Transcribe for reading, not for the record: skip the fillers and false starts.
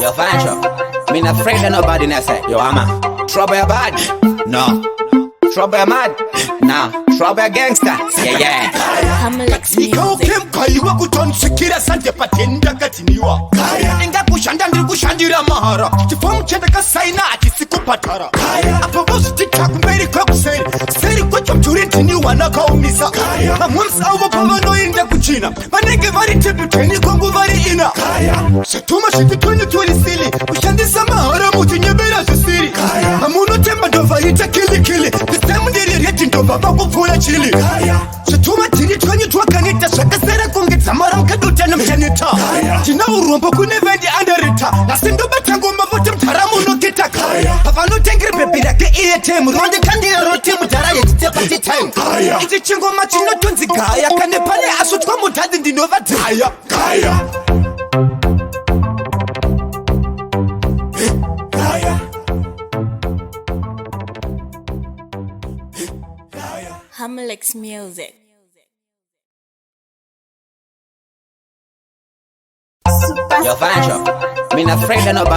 Yo, Fancho, me not afraid of nobody. I say, yo, I'm a trouble you bad. No, trouble you mad. Nah, trouble you gangster. Yeah. Ikaukem kutonshikira sante patenda katiniwa Inga kushanda ndiri kushandira mahara Chifomu chenda kasaina chisikupatara Apo bosu tita kumberi kwa kuseri Seri kwa chomchuri tiniwa na kaumisa Amursa uwa pavano inda kuchina Manege vari tepu teni kongu vari ina Shatuma shiti twenye tuwali sili Kushandisa mahara muti nyebera zisiri Amuno temba ndova hita kili Bisemu ndiri reti ndova vakupula chili Shatuma tini twenye tuwakanita Shakasera kungita mara mkaduta na mchanita Tina urombo kunevendi andarita Nasindo batango mavuta mtaramu nukita Pavano tengri bebira ke iye temu Ronde kandi ya roti mutara ya jitepati time Iti chingo machino tunzi gaya Kane pale asutwa mutadi ndinova daya Hamlex Music. Yo, Fancho, me not afraid of nobody.